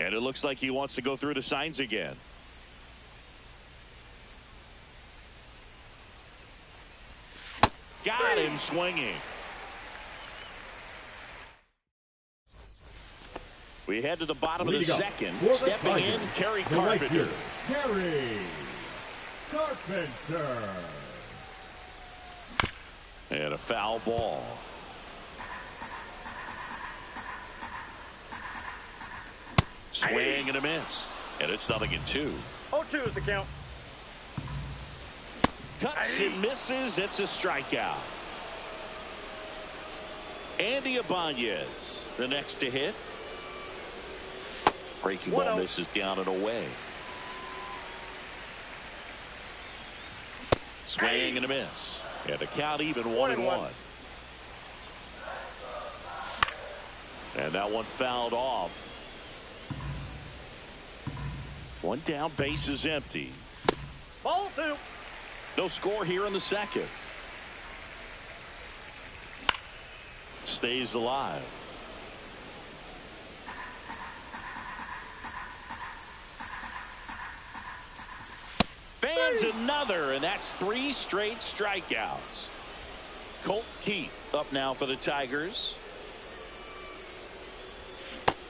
And it looks like he wants to go through the signs again. Got him swinging. We head to the bottom of the second. Stepping in, Kerry Carpenter. Kerry Carpenter. And a foul ball. Swing and a miss. And it's 0-2. 0-2 is the count. Cuts and misses. It's a strikeout. Andy Ibanez, the next to hit. Breaking ball misses down and away. Swing and a miss. And the count even 1-1. And that one fouled off. One down, base is empty. Ball 2. No score here in the second. Stays alive. Fans another, and that's 3 straight strikeouts. Colt Keith up now for the Tigers.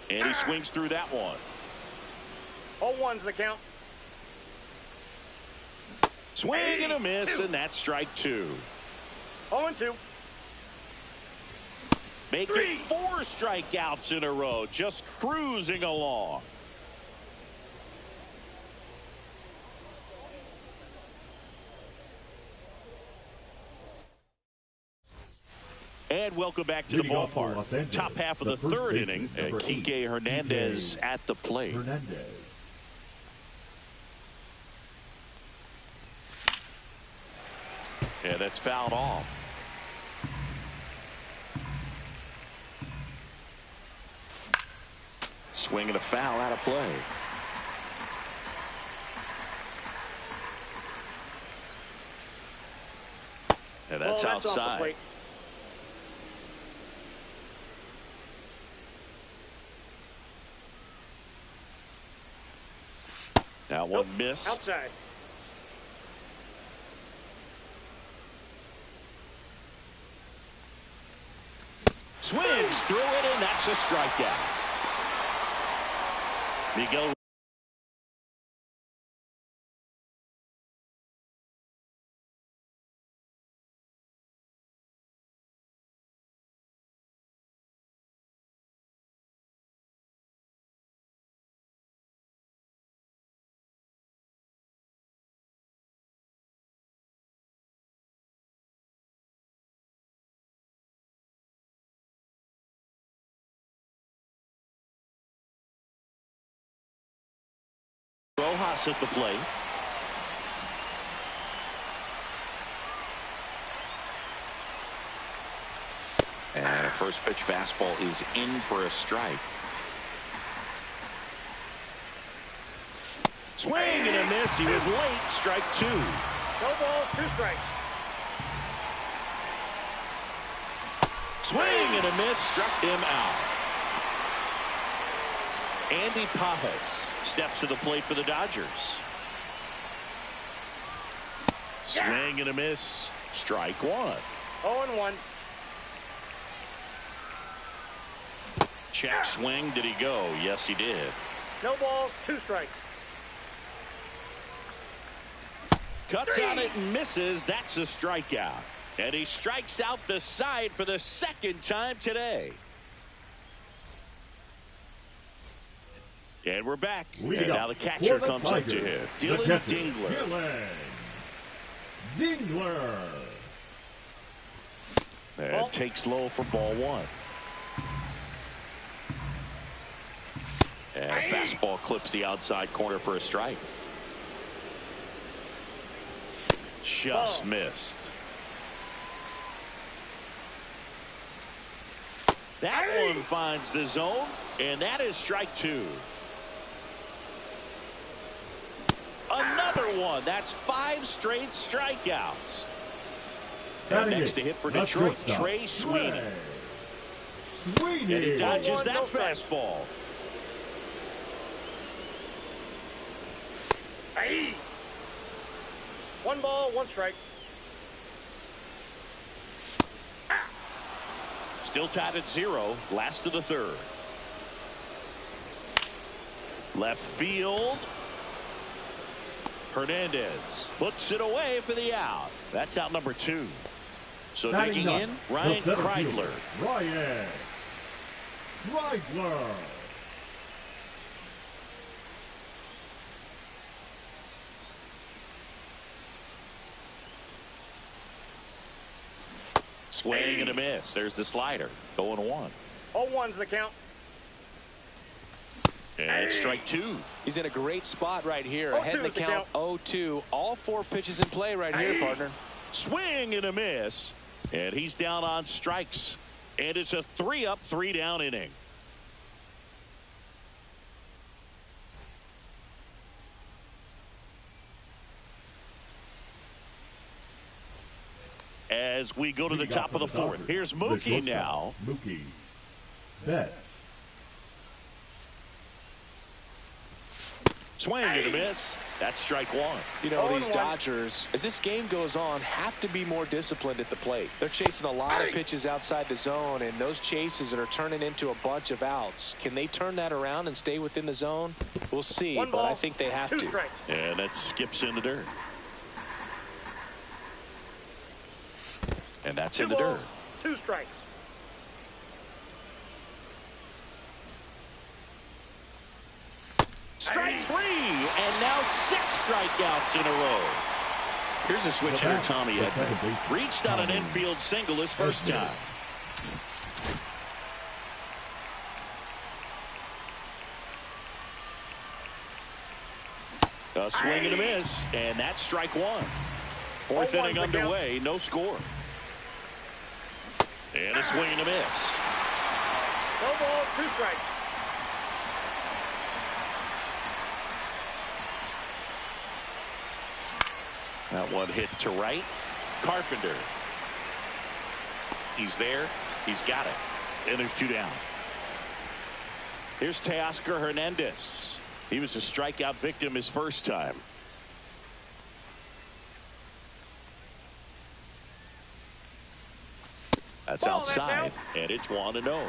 And he swings through that one. 0-1's the count. Swing and a miss, and that's strike 2. 0-2. Making 4 strikeouts in a row, just cruising along. And welcome back to the ballpark. Top half of the third inning. Kike Hernandez at the plate. Yeah, that's fouled off. Swing and a foul out of play. And that's outside. That one missed. Outside. Swings through it, and that's a strikeout. Miguel Rojas at the plate. And a first pitch fastball is in for a strike. Swing and a miss. He was late. Strike 2. No ball, 2 strikes. Swing and a miss. Struck him out. Andy Pajas steps to the plate for the Dodgers. Swing and a miss. Strike 1. 0-1. Check swing. Did he go? Yes, he did. No ball, 2 strikes. Cuts on it and misses. That's a strikeout. And he strikes out the side for the second time today. And we're back. And now the catcher comes up to him. Dylan Dingler. And takes low for ball 1. And a fastball clips the outside corner for a strike. Just missed. That one finds the zone, and that is strike 2. Another one. That's 5 straight strikeouts. And next to hit for Detroit, Trey Sweeney. And he dodges that fastball. Hey. 1 ball, 1 strike. Still tied at 0. Last of the third. Left field. Hernandez puts it away for the out. That's out number 2. So digging in, Ryan Kreidler. Ryan Kreidler. Swing and a miss. There's the slider. 0-1. 0-1's the count. And it's strike 2. He's in a great spot right here. Ahead in the count, 0-2. All 4 pitches in play right here, partner. Swing and a miss. And he's down on strikes. And it's a 3-up, 3-down inning. As we go to the top of the 4th. Here's Mookie now. Mookie Betts. Swing and a miss. That's strike 1. You know, these Dodgers, as this game goes on, have to be more disciplined at the plate. They're chasing a lot of pitches outside the zone, and those chases are turning into a bunch of outs. Can they turn that around and stay within the zone? We'll see, but I think they have to. And that skips in the dirt. And that's in the dirt. 2 strikes. Strike 3, and now 6 strikeouts in a row. Here's a switch hitter, Tommy Edman. Reached on an infield single his first time. A swing and a miss, and that's strike 1. 4th inning underway, no score. And a swing and a miss. No ball, 2 strikes. That one hit to right. Carpenter. He's there. He's got it. And there's 2 down. Here's Teoscar Hernandez. He was a strikeout victim his first time. That's outside, and it's 1-0.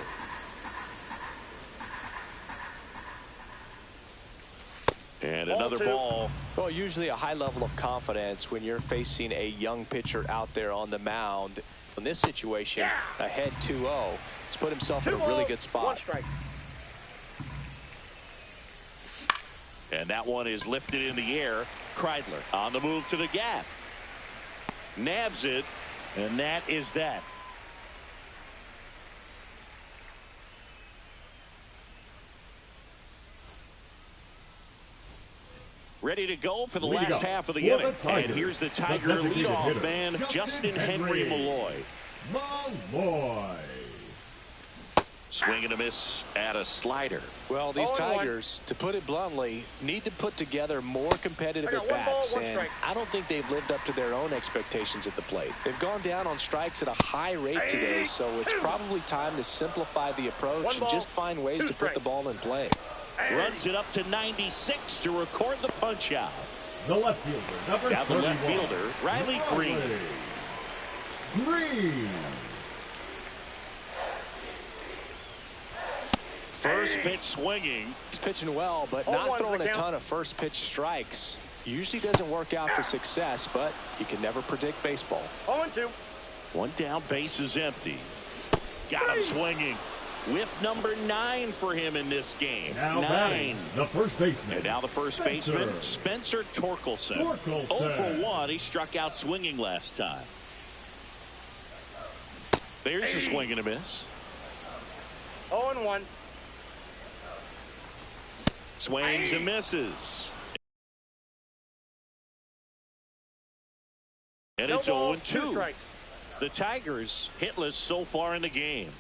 And another ball. Well, usually a high level of confidence when you're facing a young pitcher out there on the mound. In this situation, ahead 2-0, he's put himself in a really good spot. 1 strike. And that one is lifted in the air. Kreidler on the move to the gap. Nabs it, and that is that. Ready to go for the last half of the inning. And here's the Tiger leadoff man, Justin Henry Malloy. Swing and a miss at a slider. Well, these Tigers, to put it bluntly, need to put together more competitive at-bats, and I don't think they've lived up to their own expectations at the plate. They've gone down on strikes at a high rate today, so it's probably time to simplify the approach and just find ways to put the ball in play. Runs it up to 96 to record the punch out. The left fielder, number 31. Now the left fielder, Riley Green. First pitch swinging. He's pitching well, but not throwing a ton of first pitch strikes. Usually doesn't work out for success, but you can never predict baseball. 0-2. 1 down, base is empty. Got him swinging. Whiff number 9 for him in this game. Now 9. The first baseman. And now the first baseman, Spencer Torkelson. 0 for 1. He struck out swinging last time. There's the swing and a miss. 0-1. Swings and misses. And it's 0-2. The Tigers hitless so far in the game.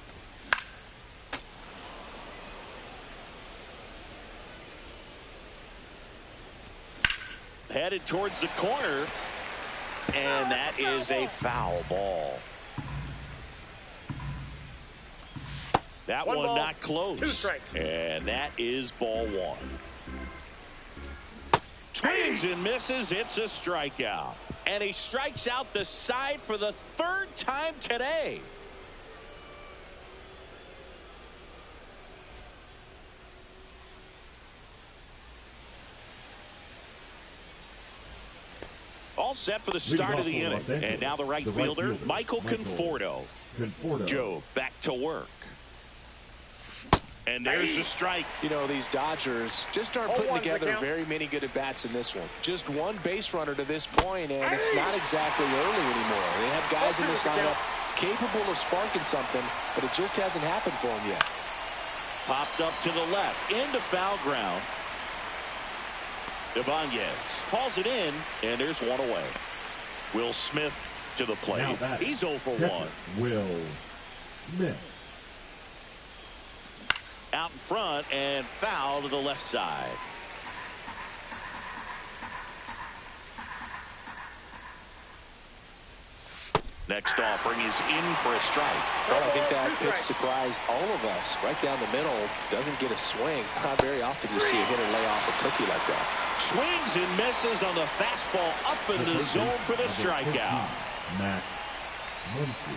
Headed towards the corner, and that is a foul ball. That one not close. 2 strikes. And that is ball 1. Swings and misses. It's a strikeout. And he strikes out the side for the third time today. All set for the start of the inning. And now the right fielder, Michael Conforto. Joe back to work. And there's the strike. You know, these Dodgers just aren't putting together very many good at-bats in this one. Just one base runner to this point, and it's not exactly early anymore. They have guys in this lineup capable of sparking something, but it just hasn't happened for them yet. Popped up to the left, into foul ground. Ibanez hauls it in, and there's one away. Will Smith to the plate. He's 0 for 1. Will Smith. Out in front and foul to the left side. Next offering is in for a strike. Well, I think that pitch surprised all of us. Right down the middle, doesn't get a swing. Not very often you see a hitter lay off a cookie like that. Swings and misses on the fastball up in the zone for the strikeout. Max Muncy.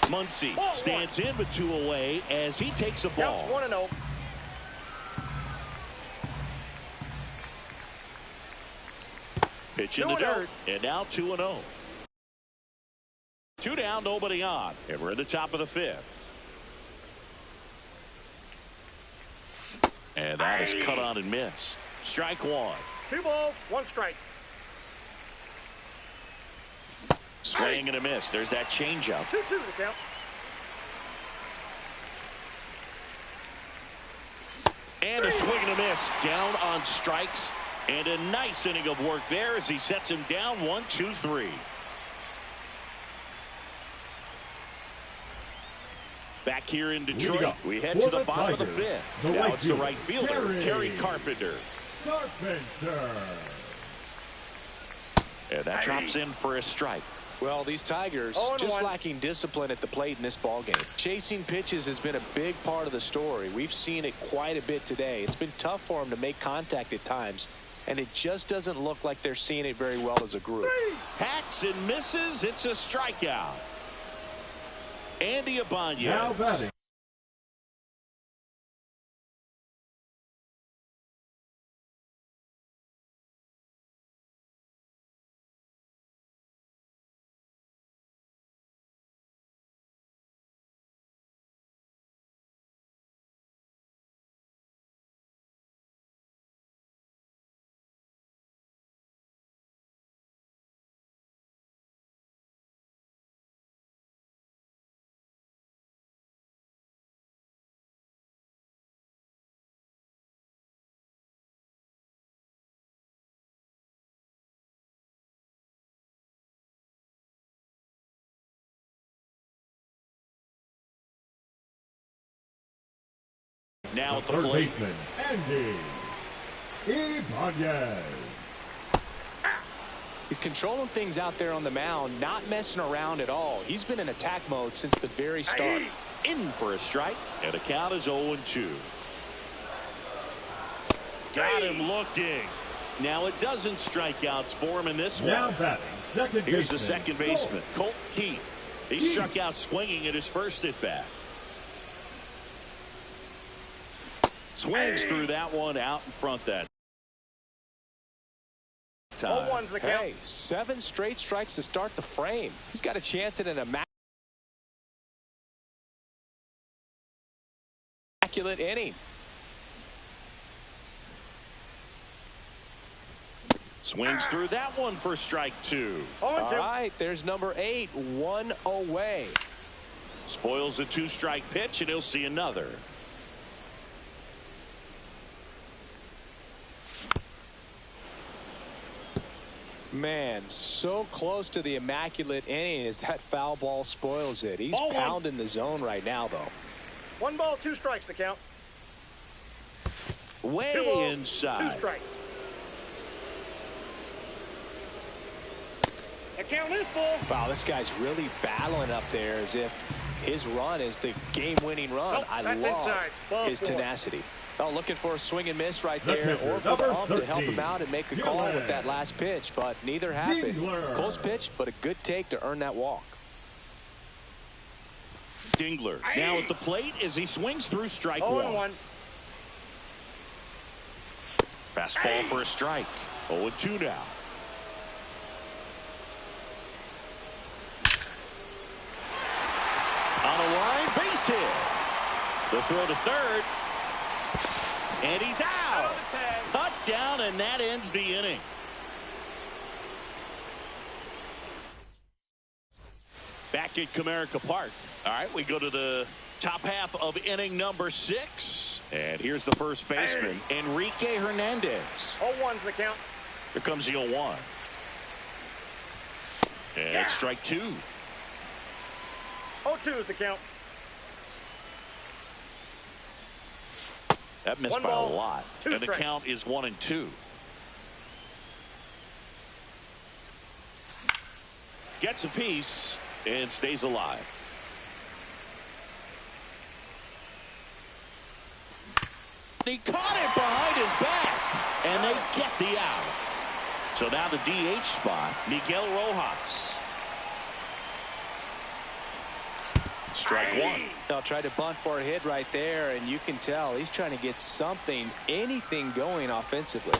Muncy stands in with 2 away as he takes a ball. Counts 1-0. Pitch in the dirt, and now 2-0. 2 down, nobody on, and we're at the top of the 5th. And that is cut on and missed. Strike 1. 2 balls, 1 strike. Swing and a miss. There's that changeup. 2-2 the count. And a swing and a miss. Down on strikes. And a nice inning of work there as he sets him down 1-2-3. Back here in Detroit, we head to the bottom of the 5th. Now it's the right fielder, Kerry Carpenter. And that drops in for a strike. Well, these Tigers just lacking discipline at the plate in this ballgame. Chasing pitches has been a big part of the story. We've seen it quite a bit today. It's been tough for them to make contact at times, and it just doesn't look like they're seeing it very well as a group. Hacks and misses. It's a strikeout. Andy Ibanez. Now batting. Now at the third plate. baseman, Andy Ibanez. He's controlling things out there on the mound, not messing around at all. He's been in attack mode since the very start. In for a strike, and the count is 0-2. Got him looking. Now it doesn't strikeouts for him in this Now one. batting, second Here's the baseman, second baseman, Colt Keith. He struck out swinging at his first at bat. Swings through that one out in front that time. 0-1's the count. Hey, 7 straight strikes to start the frame. He's got a chance at an immaculate inning. Swings through that one for strike 2. All right, there's number 8, 1 away. Spoils a 2-strike pitch, and he'll see another. Man, so close to the immaculate inning as that foul ball spoils it. He's pounding the zone right now, though. 1 ball, 2 strikes the count. Way 2 balls, inside. 2 strikes. The count is full. Wow, this guy's really battling up there as if His run is the game-winning run. Nope, I that's love inside. Ball his 4. tenacity. Oh, looking for a swing and miss right The there, catcher, or for the number ump to help 13, him out and make a call with that Dingler. last pitch, but neither happened. Dingler. Close pitch, but a good take to earn that walk. Dingler now at the plate as he swings through strike 0-1. one. Fastball for a strike. 0-2 now. On a line, base hit. The throw to third. And he's out. Cut down, and that ends the inning. Back at Comerica Park. All right, we go to the top half of inning number 6. And here's the first baseman, Enrique Hernandez. 0-1's the count. Here comes the 0-1. And it's strike 2. 0-2 is the count. That missed One by a ball, lot. 2 And the strikes. count is 1-2. Gets a piece and stays alive. He caught it behind his back, and they get the out. So now the DH spot, Miguel Rojas. Strike 1. They'll try to bunt for a hit right there, and you can tell he's trying to get something, anything going offensively.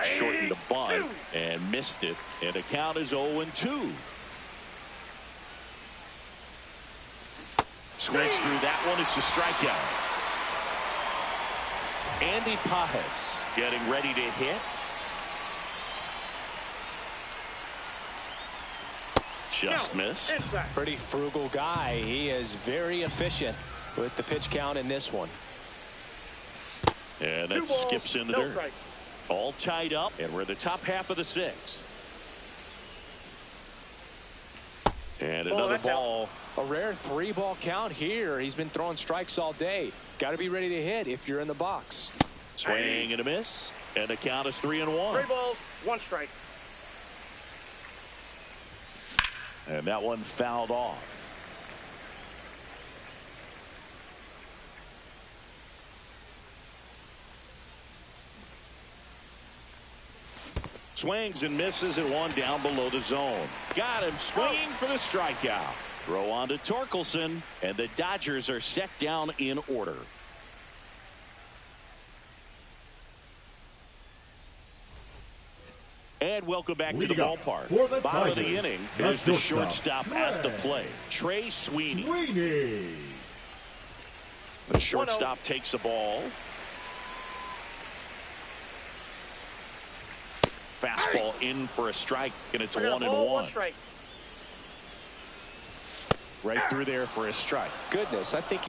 Shortened the bunt and missed it, and the count is 0-2. Swings through that one. It's a strikeout. Andy Pages getting ready to hit. Just missed. Inside. Pretty frugal guy. He is very efficient with the pitch count in this one. And 2 that balls, skips in the no dirt. strike. All tied up, and we're in the top half of the 6th. And Ball, another that's out. ball. A rare 3-ball count here. He's been throwing strikes all day. Got to be ready to hit if you're in the box. Swing and a miss. And the count is 3-1. 3 balls, 1 strike. And that one fouled off. Swings and misses at one down below the zone. Got him swinging for the strikeout. Throw on to Torkelson, and the Dodgers are set down in order. And welcome back to the Leading up ballpark. for the Bottom of the Tigers, inning. the Here's the shortstop, shortstop at the plate. Trey Sweeney. Sweeney. The shortstop takes the ball. Fastball in for a strike, and it's I got a ball, 1 1-1. strike. Right through there for a strike. Goodness, I think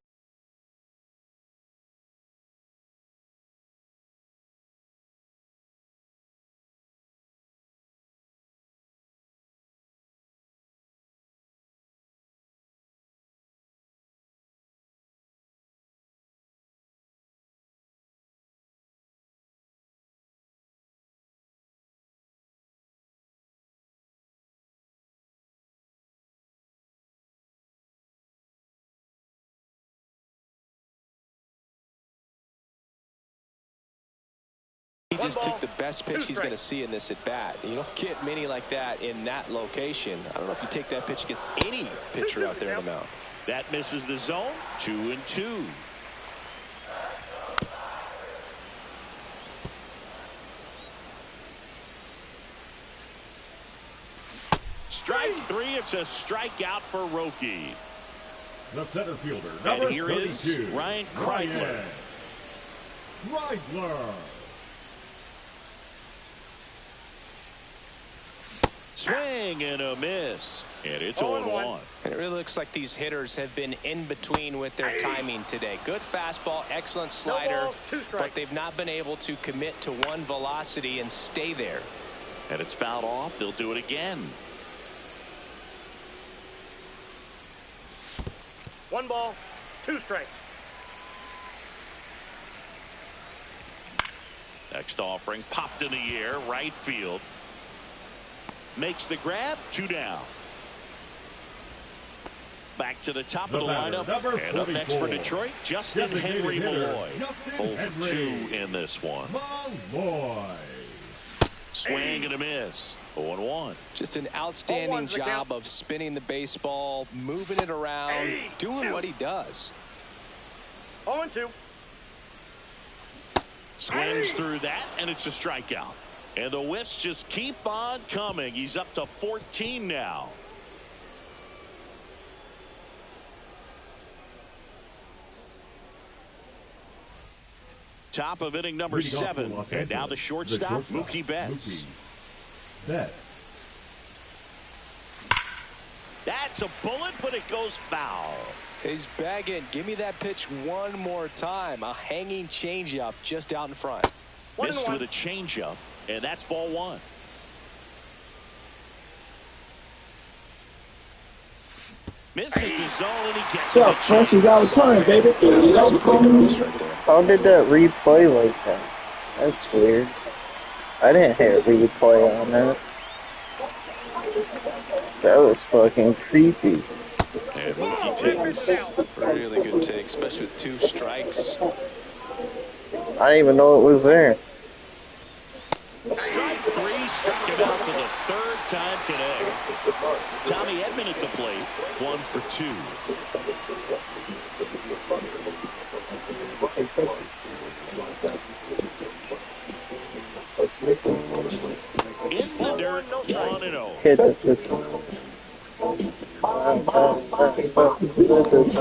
he just took the best pitch he's going to see in this at bat. You don't get many like that in that location. I don't know if you take that pitch against any pitcher out there in the mound. That misses the zone. 2-2. Strike 3. It's a strikeout for Roki. The center fielder, And number here is 32, Ryan Kreidler. Kreidler. Swing and a miss. And it's 0-1. And it really looks like these hitters have been in between with their timing today. Good fastball, excellent slider, ball, 2 strikes. but they've not been able to commit to one velocity and stay there. And it's fouled off. They'll do it again. 1 ball, 2 strikes. Next offering popped in the air, right field. Makes the grab, 2 down. back to the top The of the batter, lineup. number And up next for 44. Detroit, Justin Designated Henry hitter, Malloy. Justin 0 for 2 Henry. in this one. Malloy. Swing and a miss. 0-1. Just an outstanding job of spinning the baseball, moving it around, doing what he does. 0-2. Swings through that, and it's a strikeout. And the whiffs just keep on coming. He's up to 14 now. Top of inning number 7. And now the shortstop, Mookie Betts. That's a bullet, but it goes foul. He's bagging. Give me that pitch one more time. A hanging changeup just out in front. Missed with a changeup, and that's ball 1. Misses the zone, and he gets it. Frenchie's out of turn, baby. How did that replay like that? That's weird. I didn't hit replay on that. That was fucking creepy. And Mookie takes Really good take, especially with 2 strikes. I didn't even know it was there. strike 3, struck him out for the 3rd time today. Tommy Edman at the plate, 1 for 2. In the dirt, 1-0. Hit this. This is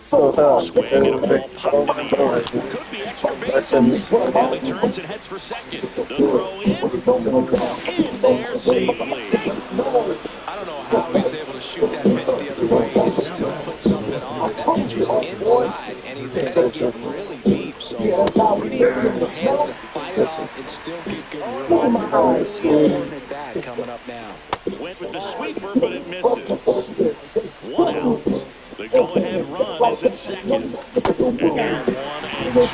so tough. Swing and a ball popped in the air. Could be extra bases. Now he turns and heads for second. The throw in there safely. I don't know how he's able to shoot that pitch the other way and still put something on. That pitch was inside, and he let it get really deep. So pretty good hands to fight it off and still get good room. Really important at bat coming up now. Went with the sweeper, but it misses. 1 out. The go-ahead run is at second. And now 1 and 2.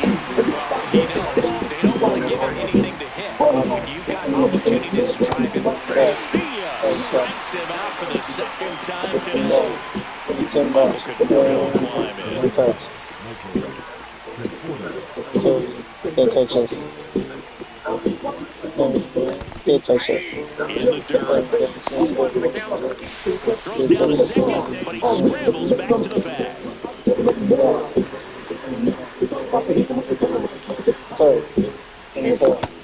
He knows they don't want to give him anything to hit. When you've got opportunities to drive him crazy. Garcia strikes him out for the 2nd time today. Michael could throw a climb in. Good touches. Good touches. In the dirt. Throws down to second, but he scrambles back to the bag.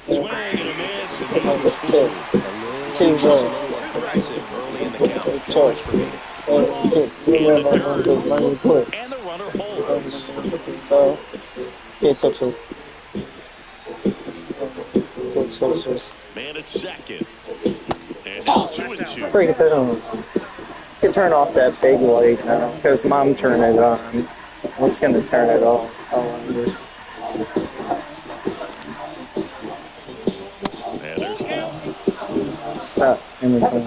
Swing and a miss, and he was full. Aggressive early in the count. Too much for me. And the runner holds. Good touches. Man at second. And now 2 and 2. Break it down. You can turn off that big light now, because Mom turned it on. I was going to turn it off. And there's ball. Stop. Anything.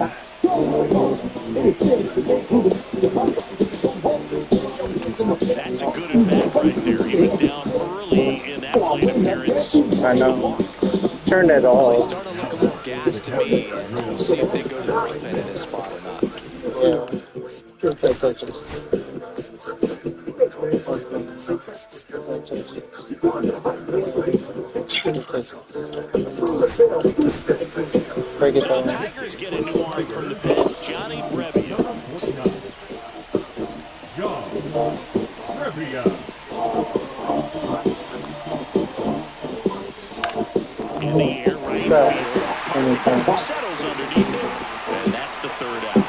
That's a good at bat right there. He was down early in that plate appearance. I know. Turn it off. He's starting to look a little gassed to me, and we'll see if they go to the bullpen in this spot or not. Yeah. Good touches. Break it So the down. Tigers get a new arm from the pen. Johnny Brebbia. John Brebbia. In the air, right Stop. field. Anything. Settles underneath it. And that's the 3rd out.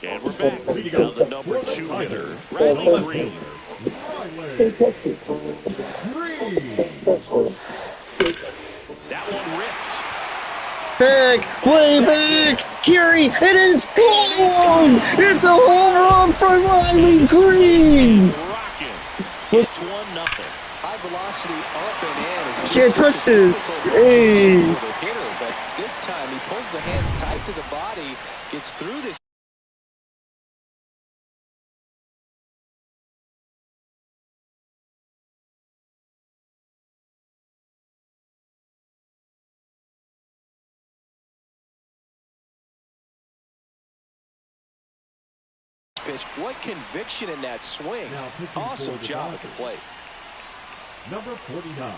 And we're back. Now the number 2 hitter, Riley Green. That one ripped. Back, way back, Gary, it is gone! It's a home run for Riley Green! Rocking. It's 1-0. High velocity up and in. Is Can't touch this. Hey. For the hitter, but this time he pulls the hands tight to the body, gets through this. pitch. What conviction in that swing. Awesome job at the plate. Number 49,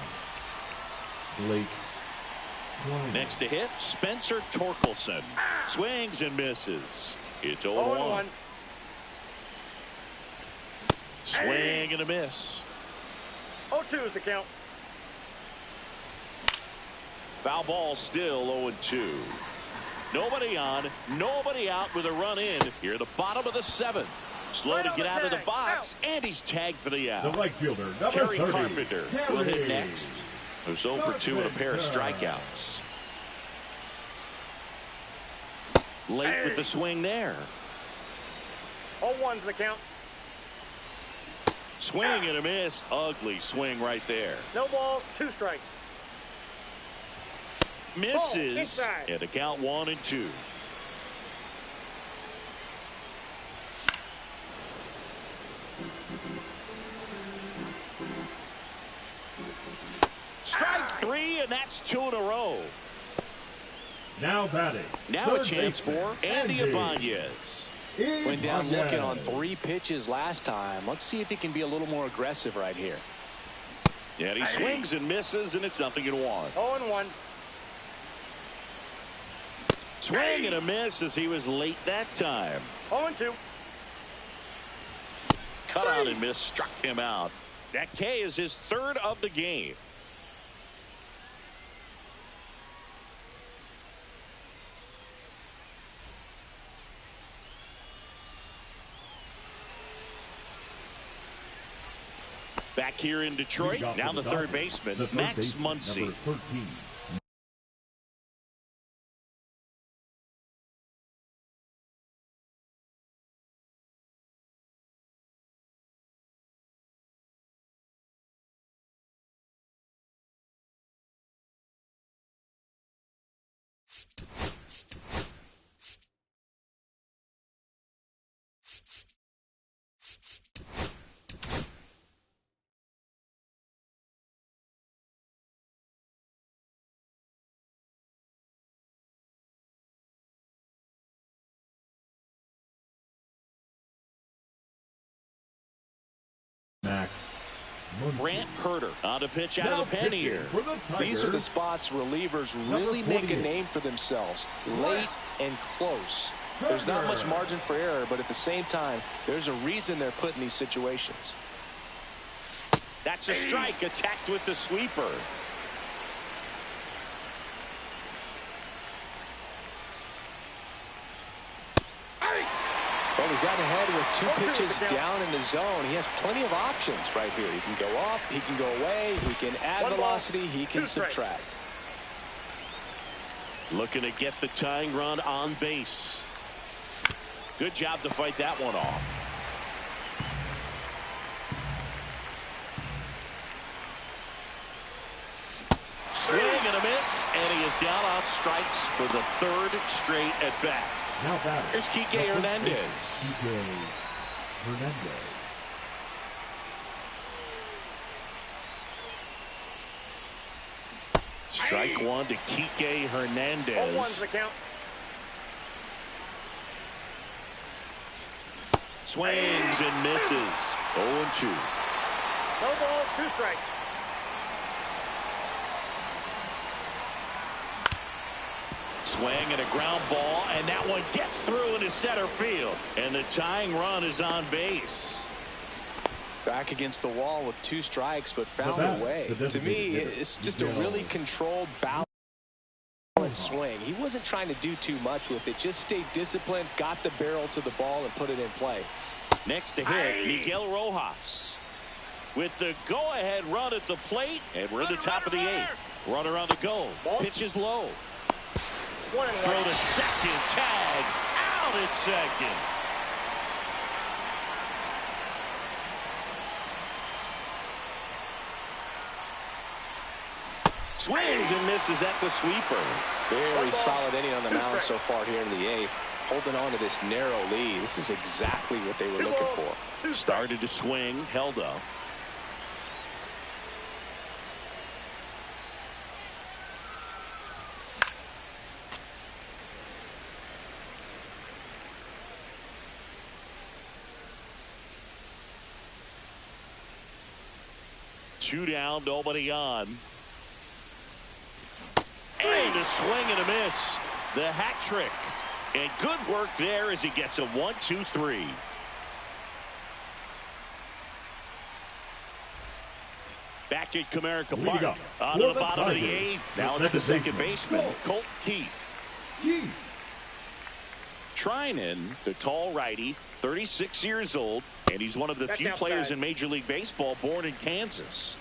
Blake Treiner. Next to hit, Spencer Torkelson. Swings and misses. It's 0-1. Swing and a miss. 0-2 is the count. Foul ball, still 0-2. Nobody on, nobody out with a run in. Here at the bottom of the 7th. Slow to get out of the box, and he's tagged for the out. The right fielder, number Kerry 30, Carpenter will hit next. Who's 0 for 2 and a pair of strikeouts. Late with the swing there. 0-1's the count. Swing and a miss. Ugly swing right there. No ball, 2 strikes. Misses. And a count 1-2. Strike 3, and that's 2 in a row. Now batting. Now a chance for Andy Ibanez. Went down looking on 3 pitches last time. Let's see if he can be a little more aggressive right here. Yeah, he swings and misses, and it's 0-1. 0-1. Swing and a miss as he was late that time. 0-2. Cut out and miss, struck him out. That K is his 3rd of the game. Back here in Detroit, now the third baseman, Max Muncy. Number 13. Max Muncy. Brant Herter on a pitch out of the pen here. These are the spots relievers really make a name for themselves. Late and close. There's not much margin for error, but at the same time, there's a reason they're put in these situations. That's a strike, attacked with the sweeper. Well, he's gotten ahead with 2 pitches down in the zone. He has plenty of options right here. He can go up, he can go away, he can add velocity, he can subtract. Looking to get the tying run on base. Good job to fight that one off. Swing and a miss, and he is down on strikes for the 3rd straight at bat. Now batting. Here's Kike Hernandez. Kike Hernandez. Strike 1 to Kike Hernandez. 0-1's the count. Swings and misses. 0-2. No ball, 2 strikes. Swing and a ground ball, and that one gets through into center field. And the tying run is on base. Back against the wall with 2 strikes, but found a way. To me, it's just a really controlled, balanced swing. He wasn't trying to do too much with it. Just stayed disciplined, got the barrel to the ball, and put it in play. Next to hit, Miguel Rojas. With the go-ahead run at the plate, and we're in the top of the 8th. Runner on the go. Pitch is low. 1-1. Throw to second, tag, out at second. Swings and misses at the sweeper. Very solid inning on the mound so far here in the 8th. Holding on to this narrow lead. This is exactly what they were looking for. Started to swing, held up. 2 down, nobody on. And a swing and a miss. The hat trick. And good work there as he gets a 1-2-3. Back at Comerica Park. On to the bottom of the 8th. Now it's the second baseman, Colt Keith. Treinen, the tall righty, 36 years old, and he's one of the few players in Major League Baseball born in Kansas.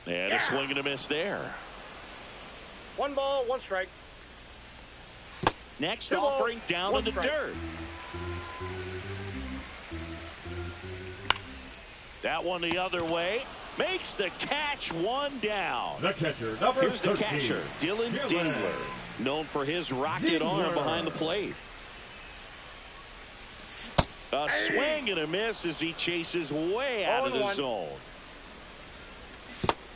And a swing and a miss there. 1 ball, 1 strike. Next offering down in the dirt. That one the other way. Makes the catch, 1 down. The catcher, number Here's the 13, catcher, Dylan Dingler, known for his rocket arm behind the plate. A swing and a miss as he chases way out of the zone.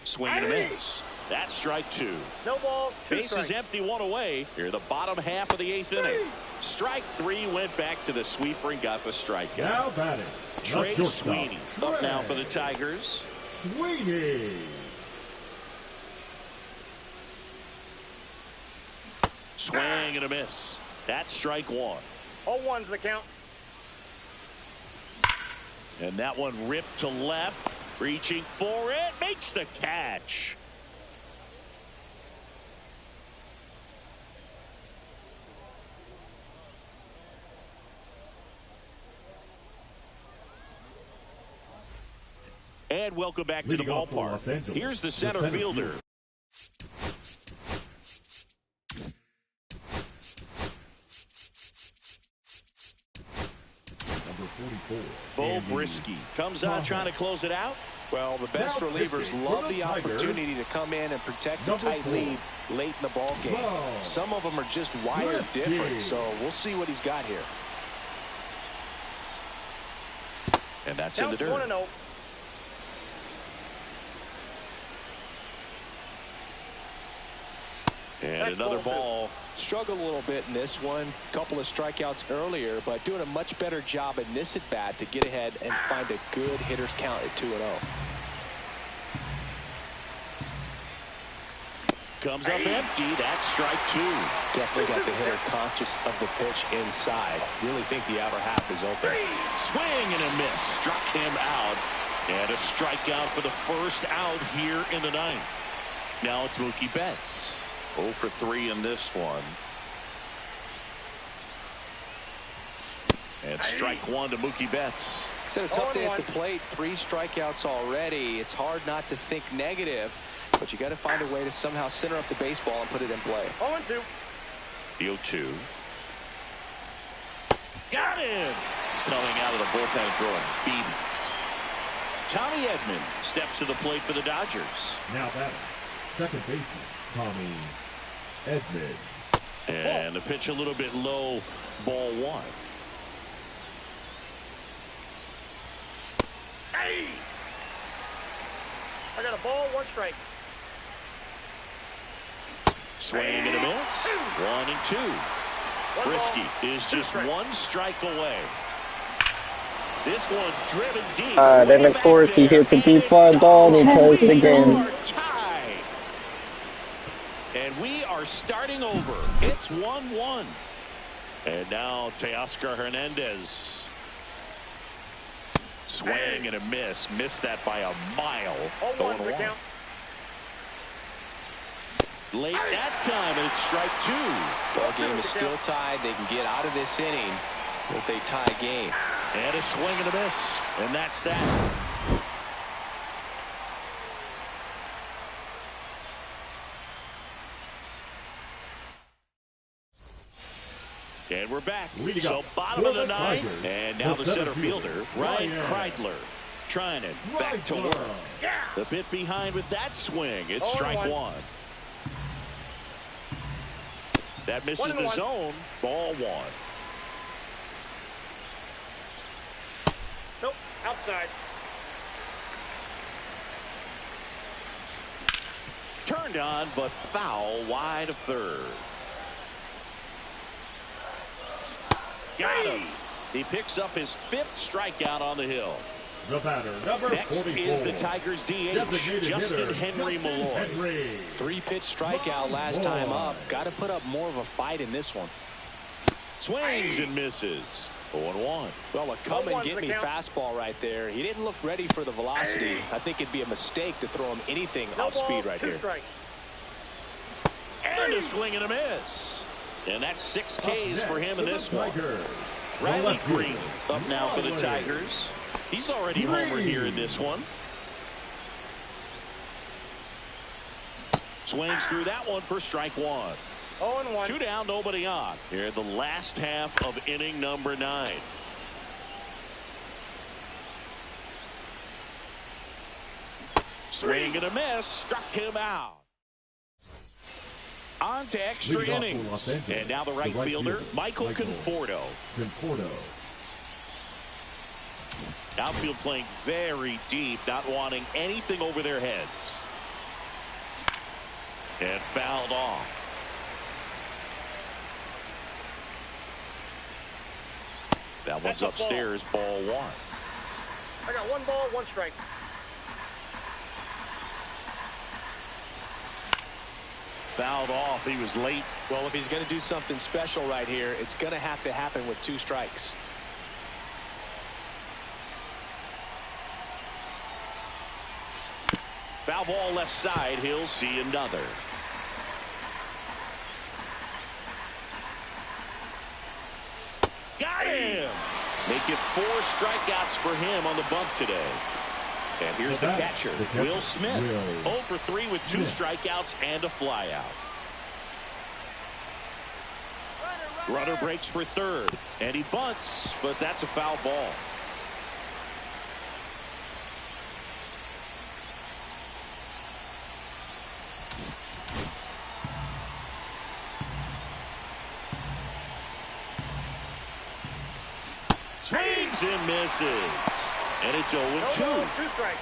Swing and a miss. That's strike 2. No ball, 2 Base is empty, 1 away. Here the bottom half of the 8th inning. Strike 3 went back to the sweeper and got the strikeout. Now batting, Trey Sweeney up now for the Tigers. Sweeney. Swing and a miss. That's strike 1. 0-1's the count. And that one ripped to left. Reaching for it. Makes the catch. And welcome back to the ballpark. Here's the center fielder. Bo Brisky comes out trying to close it out. Well, the best relievers love the opportunity to come in and protect the tight lead late in the ball game. Some of them are just wired different, so we'll see what he's got here. And that's in the dirt. 1-0. And another ball. Struggled a little bit in this one. Couple of strikeouts earlier, but doing a much better job in this at bat to get ahead and find a good hitter's count at 2-0. Comes up empty. That's strike 2. Definitely got the hitter conscious of the pitch inside. Really think the outer half is open. Swing and a miss. Struck him out. And a strikeout for the first out here in the 9th. Now it's Mookie Betts. 0 for 3 in this one. And strike 1 to Mookie Betts. It's had a tough day at the plate. 3 strikeouts already. It's hard not to think negative, but you got to find a way to somehow center up the baseball and put it in play. 0-2. The 0-2. Got him. Coming out of the bullpen throwing beatings. Tommy Edman steps to the plate for the Dodgers. Now batting, second baseman, Tommy Edman. And the pitch a little bit low, ball 1. Hey! I got a ball, 1 strike. Swing and a miss. 1 and 2. Brisky is just 1 strike away. This one driven deep. Then of course he hits a deep fly ball and he toast again. And we are starting over. It's 1-1. And now Teoscar Hernandez. Swing and a miss. Missed that by a mile. 0-1's the count. Late that time, and it's strike 2. Ball game is still tied. They can get out of this inning if they tie game. And a swing and a miss. And that's that. And we're back. So bottom of the 9th. And now the center fielder, Ryan Kreidler. Trying it back to work. The bit behind with that swing. It's strike 1. That misses the zone. Ball 1. Nope, outside. Turned on, but foul wide of third. Got him. He picks up his 5th strikeout on the hill. The batter, number Next 44. is the Tigers DH, Justin Henry Malloy. 3-pitch strikeout last time up. Got to put up more of a fight in this one. Swings and misses. 0-1. Well, a come and get me fastball right there. He didn't look ready for the velocity. I think it'd be a mistake to throw him anything off speed right here. And a swing and a miss. And that's 6 Ks for him in this one. Riley Green up now for the Tigers. He's already homered here in this one. Swings through that one for strike 1. 0-1. 2 down, nobody on. Here in the last half of inning number 9. Swing and a miss. Struck him out. On to extra innings. And now the right fielder, Michael Conforto. Outfield playing very deep, not wanting anything over their heads. And fouled off. That one's upstairs, ball 1. I got 1 ball, 1 strike. Fouled off. He was late. Well, if he's going to do something special right here, it's going to have to happen with 2 strikes. Foul ball left side. He'll see another. Got him. Make it 4 strikeouts for him on the bump today. And here's the catcher, Will Smith. 0 for 3 with 2 strikeouts and a flyout. Runner breaks for third. And he bunts, but that's a foul ball. Swings and misses. And it's 0-2. 2 strikes.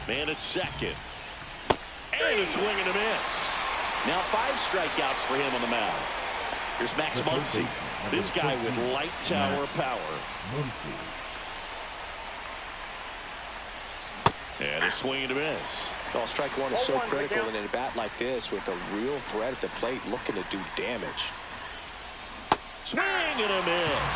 Man at second. And a swing and a miss. Now 5 strikeouts for him on the mound. Here's Max Muncy. This guy with light tower power. And a swing and a miss. Well, strike 1 is so critical in a bat like this with a real threat at the plate looking to do damage. Swing and a miss.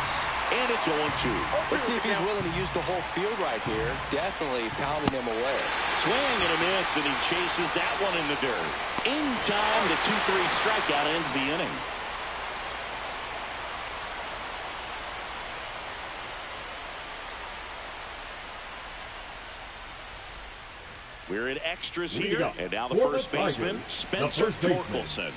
And it's 0-2. Let's see if he's willing to use the whole field right here. Definitely pounding him away. Swing and a miss, and he chases that one in the dirt. In time, the 2-3 strikeout ends the inning. We're in extras here, and now the first baseman, Spencer Torkelson.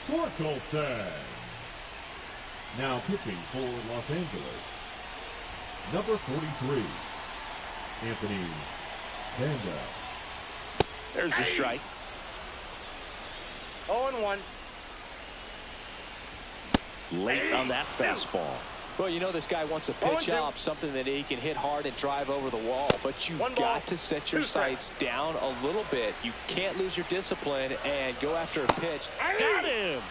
Torkelson. Now pitching for Los Angeles, number 43, Anthony Banda. There's the strike. 0-1. Late on that fastball. Well, you know this guy wants a pitch up, something that he can hit hard and drive over the wall. But you've got to set your sights down a little bit. You can't lose your discipline and go after a pitch. Got him!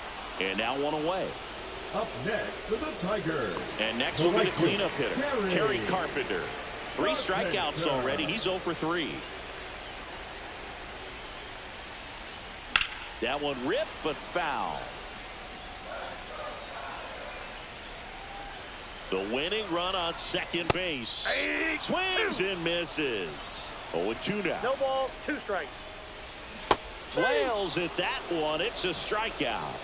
And now 1 away. Up next for the Tigers. And next will be the cleanup hitter, Kerry Carpenter. 3 strikeouts already. He's 0 for 3. That one ripped, but foul. The winning run on second base. Swings and misses. 0-2 now. No balls, 2 strikes. Flails at that one. It's a strikeout.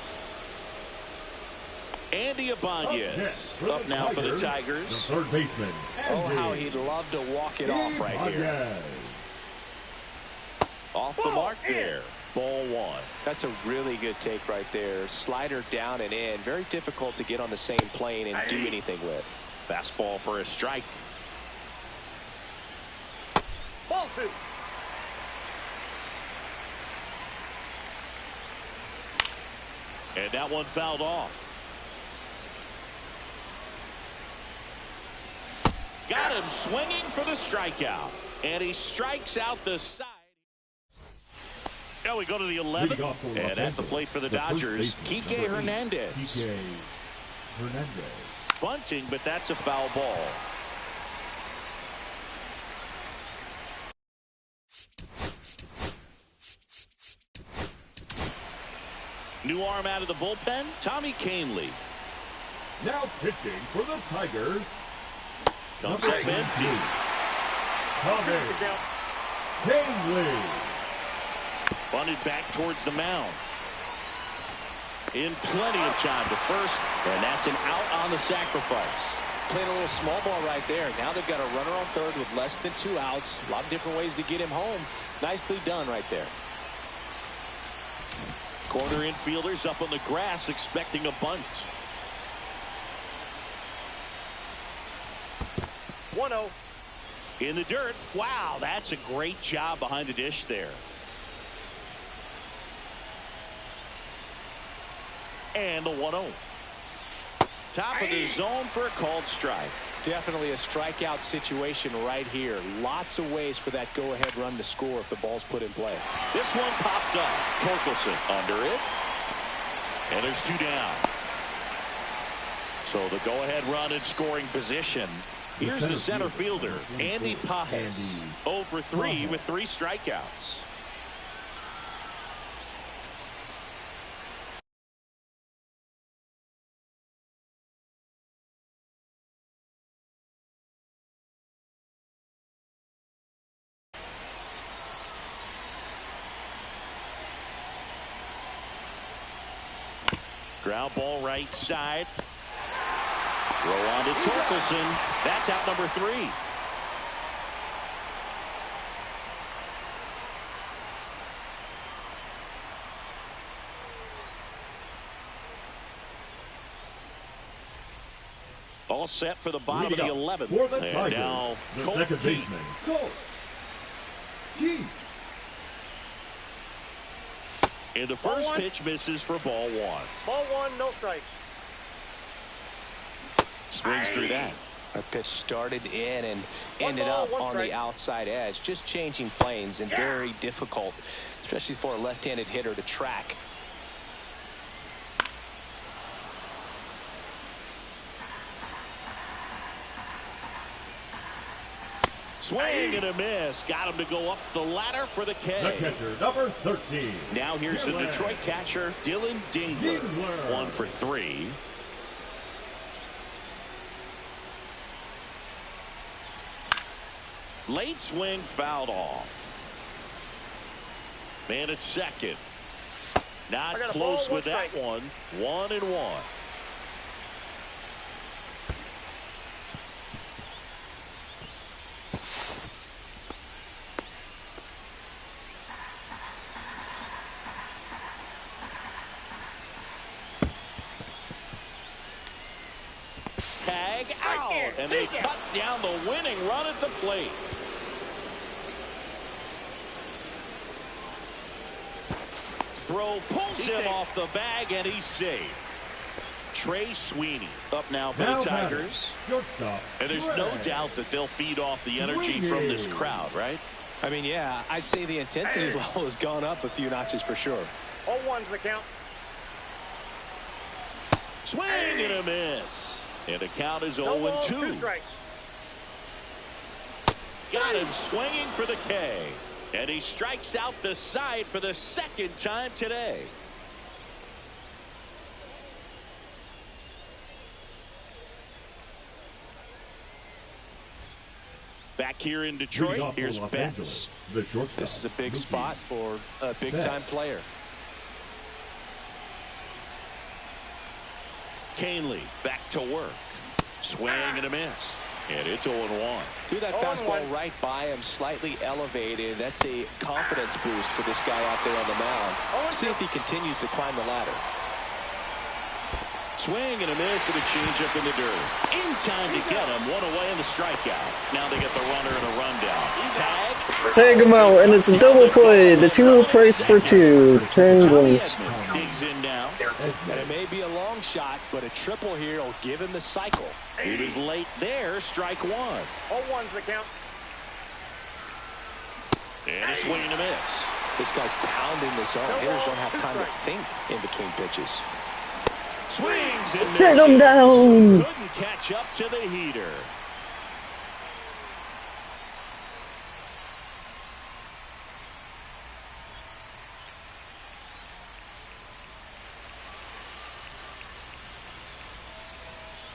Andy Ibanez up now for the Tigers. The third baseman. Oh, how he'd love to walk it off right here. Off the mark there. Ball 1. That's a really good take right there. Slider down and in. Very difficult to get on the same plane and do anything with. Fastball for a strike. Ball 2. And that one fouled off. Got him swinging for the strikeout. And he strikes out the side. Now we go to the 11th. And at the plate for the Dodgers, Kike Hernandez. Kike Hernandez. Bunting, but that's a foul ball. New arm out of the bullpen, Tommy Kahnle. Now pitching for the Tigers. Comes up empty. Tommy Kahnle. Bunted back towards the mound. In plenty of time to first, and that's an out on the sacrifice. Playing a little small ball right there. Now they've got a runner on third with less than 2 outs. A lot of different ways to get him home. Nicely done right there. Corner infielders up on the grass expecting a bunt. 1-0. In the dirt. Wow, that's a great job behind the dish there. And the 1-0. Top of the zone for a called strike. Definitely a strikeout situation right here. Lots of ways for that go-ahead run to score if the ball's put in play. This one popped up. Torkelson under it. And there's 2 down. So the go-ahead run in scoring position. Here's the center fielder, Andy Pages. 0 for 3 with 3 strikeouts. Ground ball right side. Throw on to Torkelson. That's out number 3. All set for the bottom of the 11th. For the and Tigers, now the Colt second Keith. baseman, Colt Keith. And the first pitch misses for ball 1. Ball 1, no strikes. Swings through that. That pitch started in and ended up on the outside edge. Just changing planes and very difficult, especially for a left-handed hitter to track. Swing and a miss. Got him to go up the ladder for the K. The catcher, number 13. Now here's the Detroit catcher, Dylan Dingler. 1 for 3. Late swing fouled off. Man at second. Not close with that one. 1-1. Tag out, and they cut down the winning run at the plate. Throw pulls him off the bag, and he's safe. Trey Sweeney up now for the Tigers. And there's no doubt that they'll feed off the energy from this crowd, right? I mean, yeah, I'd say the intensity level has gone up a few notches for sure. 0-1's the count. Swing and a miss. And the count is 0-2. 2 strikes. Got him swinging for the K. And he strikes out the side for the second time today. Back here in Detroit, here's Betts. This is a big spot for a big-time player. Kahnle back to work. Swing and a miss. And it's 0-1. Threw that fastball right by him, slightly elevated. That's a confidence boost for this guy out there on the mound. See if he continues to climb the ladder. Swing and a miss and a changeup in the dirt. In time to get him. 1 away in the strikeout. Now they get the runner and a rundown. Tag him out, and it's a double play. The 2 price for 2. Penguins. Digs in now. And it may be a long shot, but a triple here will give him the cycle. He was late there. Strike one. 0-1's the count. And a swing and a miss. This guy's pounding the zone. Hitters don't have time to think in between pitches. Swings and Set him down. Couldn't catch up to the heater.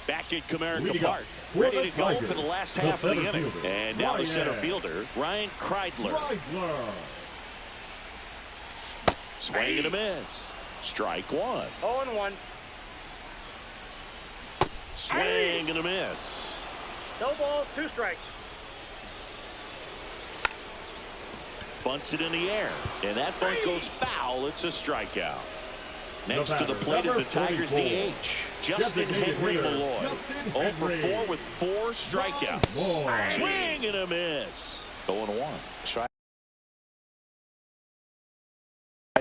Back at Comerica Park, ready to go for the last half of the inning. And now the center fielder, Ryan Kreidler. Swing and a miss. Strike one. 0-1. Swing and a miss. No balls, 2 strikes. Bunts it in the air, and that bunt goes foul. It's a strikeout. Next to the plate is the Tigers DH, Justin Henry Malloy. 0 for 4 with 4 strikeouts. Swing and a miss. 0-1. Try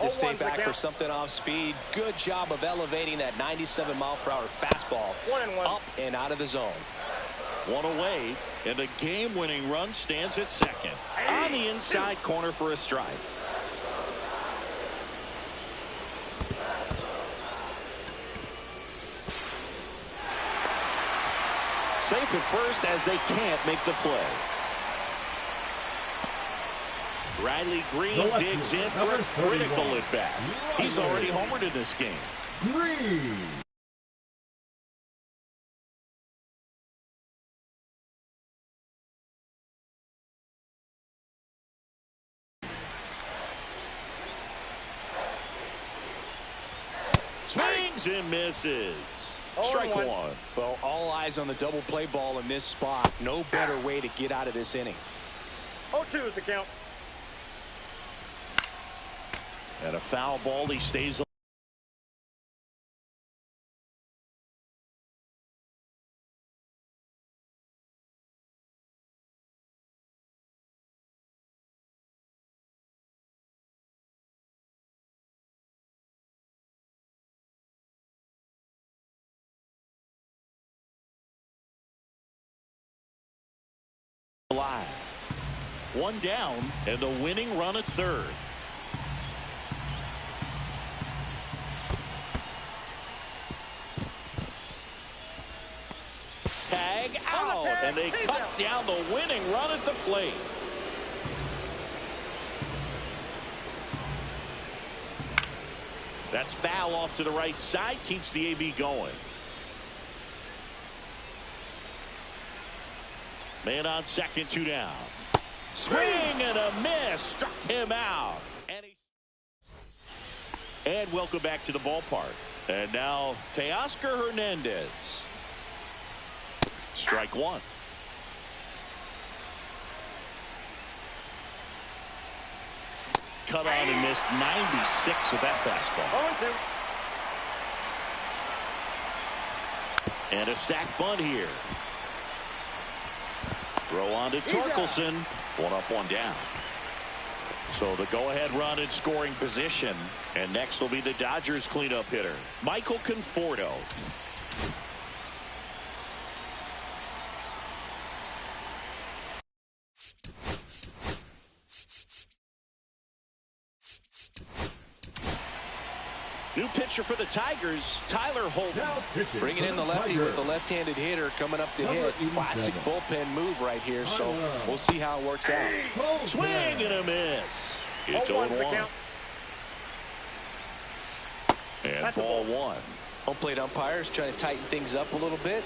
to stay back for something off speed. Good job of elevating that 97-mile-per-hour fastball 1-1. up and out of the zone. One away, and the game-winning run stands at second. On the inside corner for a strike. Safe at first as they can't make the play. Riley Green digs in for a critical at bat. He's already homered in this game. Green. Swings and misses. Strike one. Well, all eyes on the double play ball in this spot. No better way to get out of this inning. 0-2 is the count. And a foul ball. He stays. Alive. One down, and the winning run at third. Tag out, and they cut down the winning run at the plate. That's foul off to the right side, keeps the AB going. Man on second, 2 down. Swing and a miss, struck him out. And welcome back to the ballpark. And now Teoscar Hernandez. Strike one. Cut on and missed 96 with that fastball. 0-2. And a sac bunt here. Throw on to Torkelson. 1 up, 1 down. So the go-ahead run in scoring position. And next will be the Dodgers cleanup hitter, Michael Conforto. New pitcher for the Tigers, Tyler Holden. Bringing in the lefty with the left-handed hitter coming up to hit. Classic bullpen move right here, so we'll see how it works out. Swing and a miss. It's 0-1. And ball one. Home plate umpires trying to tighten things up a little bit.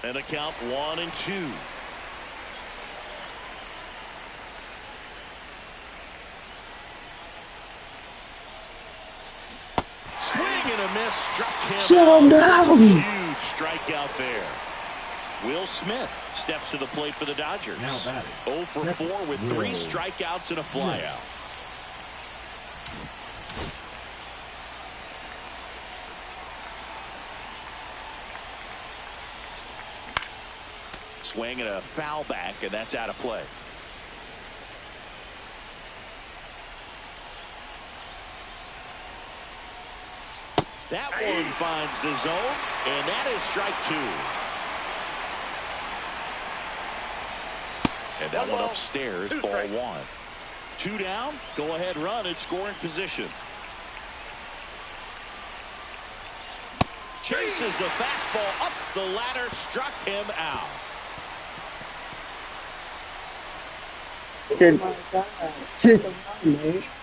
And a count 1-2. Swing and a miss, struck him Shut him down. Huge strikeout there. Will Smith steps to the plate for the Dodgers. 0 for 4 with 3 strikeouts and a flyout. Swing and a foul back, and that's out of play. That one finds the zone, and that is strike 2. And that one upstairs, ball 1. 2 down, go ahead run and scoring position. Chases the fastball up the ladder, struck him out.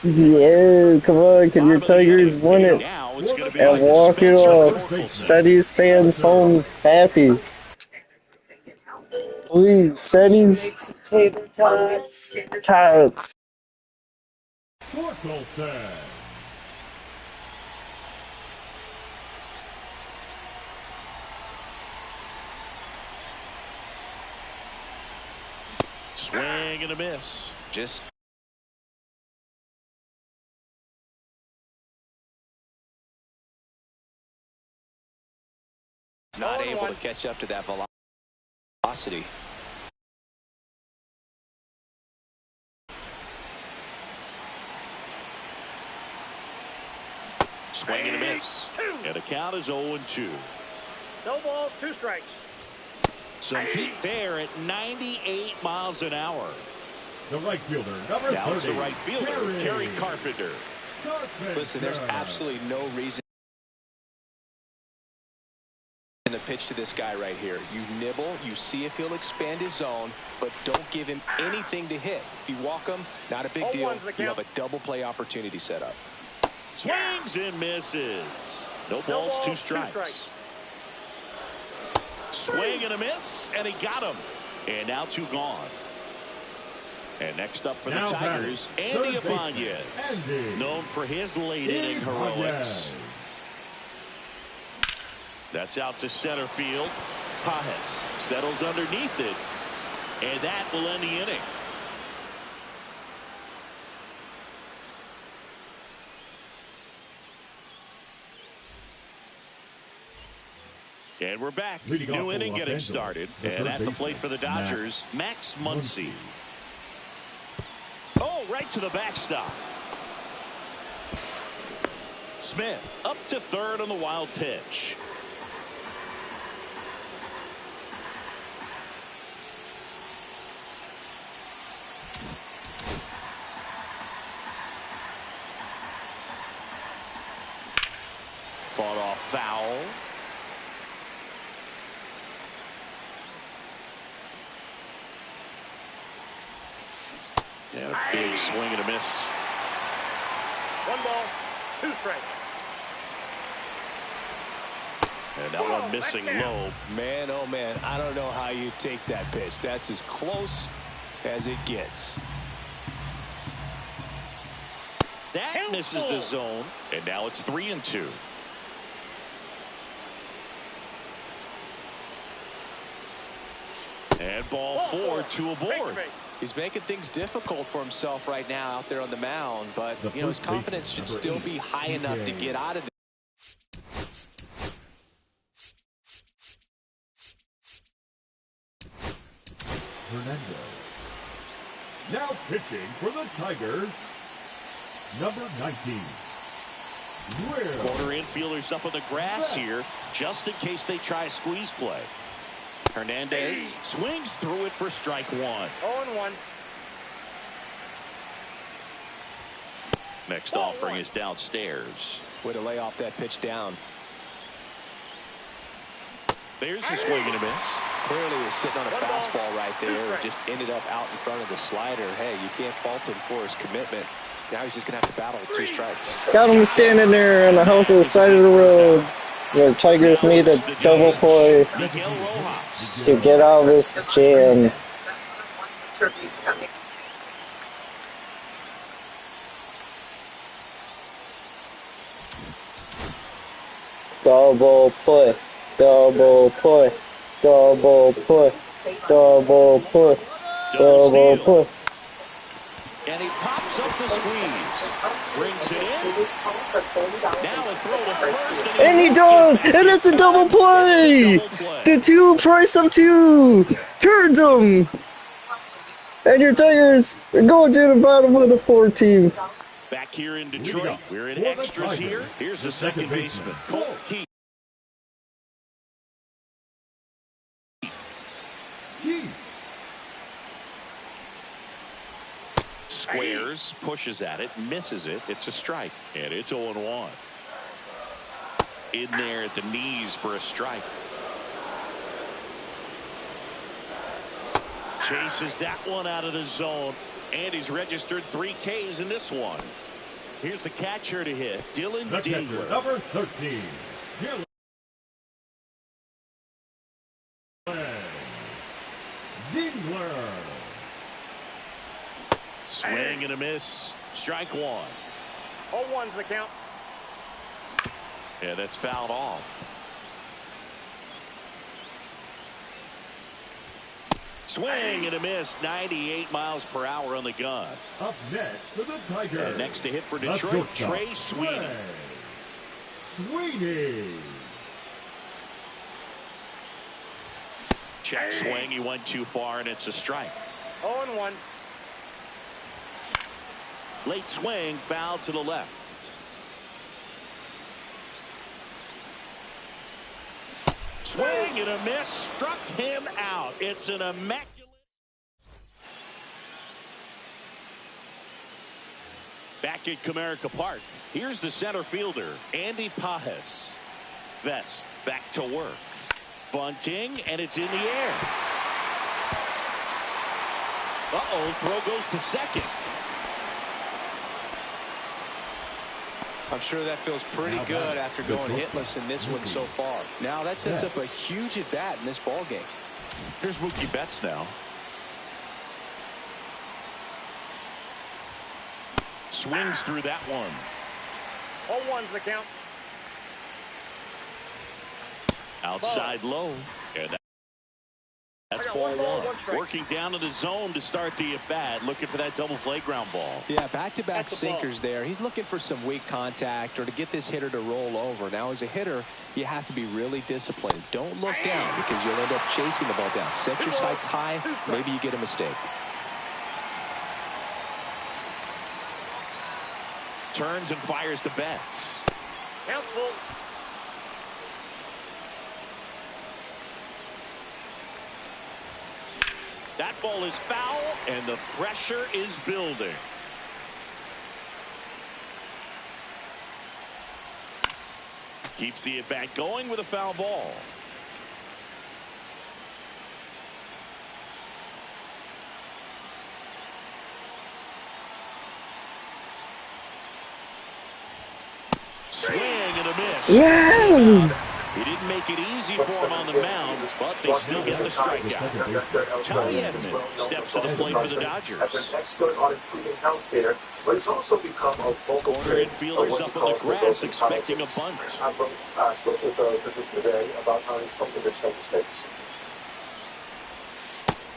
Yeah, come on, can your Tigers win it? And walk it off. Send these fans home happy. Please, send these tater tots. Tots. Swing and a miss. Just not able to catch up to that velocity. Swing and a miss. And the count is 0-2. No balls, 2 strikes. Some heat there at 98 miles an hour. The right fielder, number 30. Now it's the right fielder, Kerry Carpenter. Listen, there's absolutely no reason to pitch to this guy right here. You nibble, you see if he'll expand his zone, but don't give him anything to hit. If you walk him, not a big deal. You have a double play opportunity set up. Swings and misses. No balls, 2 strikes. Swing and a miss, and he got him. And now 2 gone. And next up for the Tigers, Andy Ibanez, known for his late inning heroics. That's out to center field. Pajes settles underneath it, and that will end the inning. And we're back. New inning getting started. And at the plate for the Dodgers, Max Muncy. Oh, right to the backstop. Smith up to third on the wild pitch. Fought off foul. And a big swing and a miss. 1 ball, 2 strikes. And that one missing low. Man, oh man, I don't know how you take that pitch. That's as close as it gets. That misses the zone, and now it's 3-2. And ball 4, 2 aboard. He's making things difficult for himself right now out there on the mound, but you know his confidence should still be high enough to get out of it. Hernandez. Now pitching for the Tigers, number 19. Corner infielders up on the grass here, just in case they try a squeeze play. Hernandez swings through it for strike 1. 0-1. Next offering is downstairs. Way to lay off that pitch down. There's the swing and a miss. Clearly was sitting on a fastball right there. Just ended up out in front of the slider. Hey, you can't fault him for his commitment. Now he's just going to have to battle with 2 strikes. Got him standing there on the house on the side of the road. The Tigers need a double play to get out of this jam. Double play, double play, double play, double play, double play. And he pops up the squeeze. Brings it in. Now a throw to first. And he does! And it's a double play! The 2 price of 2 turns them! And your Tigers are going to the bottom of the 4th team. Back here in Detroit, we're in extras here. Here's the second baseman, Colt Keith. Squares, pushes at it, misses it. It's a strike, and it's 0-1. In there at the knees for a strike. Chases that one out of the zone, and he's registered 3 Ks in this one. Here's the catcher to hit, Dylan Dingler. Number 13, Dingler. Swing and a miss. Strike 1. 0-1's the count. Yeah, that's fouled off. Swing and a miss. 98 miles per hour on the gun. Up next for the Tigers. And next to hit for Detroit, Trey Sweeney. Check swing. He went too far, and it's a strike. 0-1. Late swing, foul to the left. Swing and a miss, struck him out. It's an immaculate. Back at Comerica Park, here's the center fielder, Andy Pages. Vest back to work. Bunting, and it's in the air. Uh-oh, throw goes to second. I'm sure that feels pretty good after going hitless in this one so far. Now that sets up a huge at bat in this ball game. Here's Mookie Betts now. Swings through that one. 0-1's the count. Outside low. And that's ball 1. Working down to the zone to start the at-bat, looking for that double play ground ball. Yeah, back-to-back sinkers there. He's looking for some weak contact or to get this hitter to roll over. Now, as a hitter, you have to be really disciplined. Don't look down because you'll end up chasing the ball down. Set your sights high. Maybe you get a mistake. Turns and fires to Betts. Count's full. That ball is foul, and the pressure is building. Keeps the at-bat going with a foul ball. Swing and a miss. Yeah! He didn't make it easy for him on the mound, but they still get the strikeout. Tommy Edman steps to the plate for the Dodgers. As an expert on improving healthcare, but it's also become a vocal corner infielders up on the grass expecting a bunt. I spoke with the business today about how he's come to their mistakes.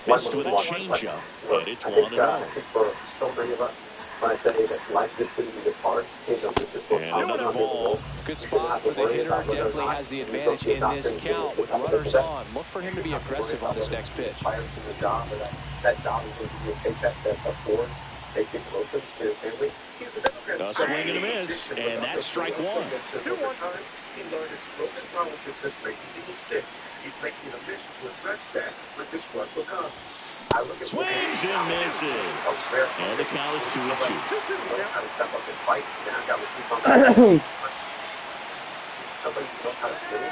Missed with a changeup, and it's 1-0. I think for so many of us, when I say that life just shouldn't be this hard, and another ball. Good spot for the hitter. Definitely has the advantage in this count with runners on. Look for him to be aggressive on this next pitch. That job is going to be a paycheck that affords basic emotions to his family. A swing and a miss, and that's strike 1. He learned it's broken politics that's making people sick. He's making an mission to address that with this run for Congress. Swings and misses. And the count is 2-2.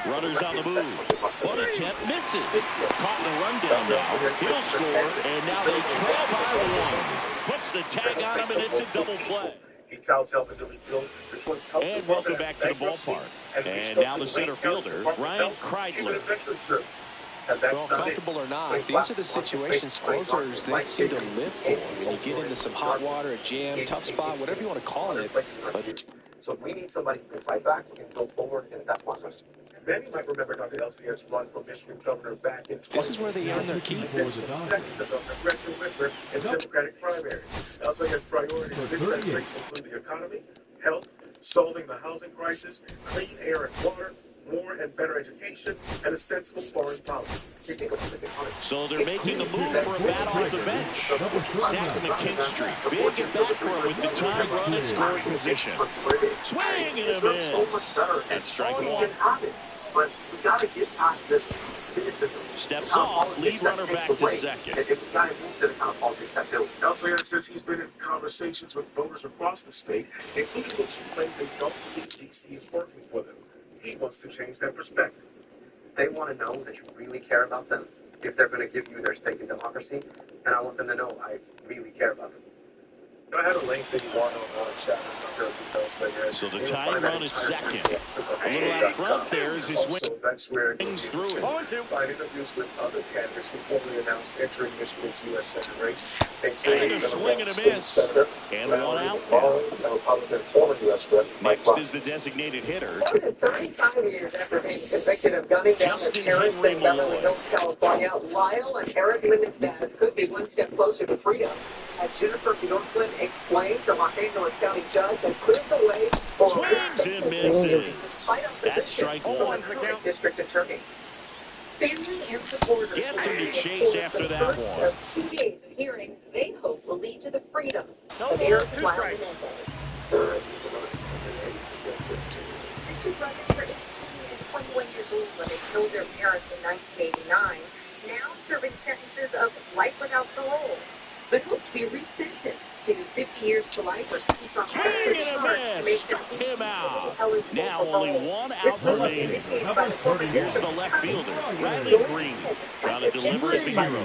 Runners on the move. One attempt misses. Caught in a rundown now. He'll score, and now they trail by 1. Puts the tag on him, and it's a double play. And welcome back to the ballpark. And now the center fielder, Ryan Kreidler. Well, comfortable or not, these are the situations closers they seem to live for. When you get into some hot water, a jam, tough spot, whatever you want to call it. But so we need somebody who can fight back and go forward, and that's my question. Many might remember Dr. Elsier's run for Michigan governor back in this is where they earn their keep. The Gretchen Whitmer in the Democratic primary. Elsier's priorities this include the economy, health, solving the housing crisis, clean air and water, more and better education, and a sensible foreign policy. So they're making a move for a bat off the bench. Zach McKinstry, big at bat for him with the time run in scoring position. Swing and a miss. That's strike one. But we got to get past this cynicism. Steps off, lead runner back to second. And we got to move to the kind of politics that do. Elsewhere says he's been in conversations with voters across the state, including those who claim they don't think D.C. is working for them. He wants to change that perspective. They want to know that you really care about them if they're going to give you their stake in democracy, and I want them to know I really care about them. I had a lengthy one-on-one chat with So the time run is second. A little out front there as he swings through it. I interviews with other candidates who formally announced entering Michigan's U.S. Senate race. And a swing and a miss. And one out now. Next is the designated hitter. That was 35 years after being convicted of gunning down their parents in Beverly Hills, California. Lyle and Eric Menendez could be one step closer to freedom. As Jennifer Bjorklund explains, a Los Angeles County judge has cleared the way for swings and misses. That's strike one. District attorney. Family and supporters gets him to chase after that one. Of 2 days of hearings they hope will lead to the freedom of Eric and Lyle Menendez. The two brothers were 18 and 21 years old when they killed their parents in 1989, now serving sentences of life without parole, but hope to be resentenced to 50 years to life or cease on lesser charge to make struck him out. Now only one out remaining. Here's the left fielder, Riley Green, trying to deliver as the hero.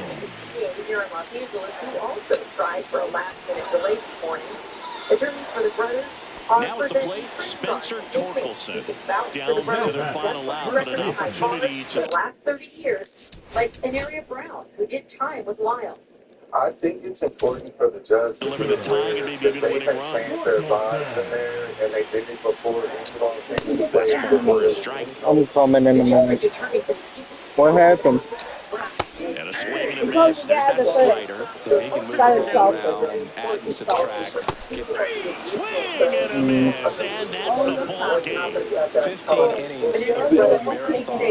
Here in Los Angeles, who also tried for a last-minute delay this morning. Attorneys for the brothers now at the plate, Spencer Torkelson, down to their final out, but an opportunity to... The last 30 years, like Anaria Brown, who did time with Lyle. I think it's important for the judge to deliver the tying and maybe even winning run. Change their lives in there, and they did it before. I'm coming in a minute. What happened? And a swing and a miss. There's that slider. He can move the ball around, add and subtract. Swing and a miss. And that's the ball game. 15 innings, a bit of a marathon.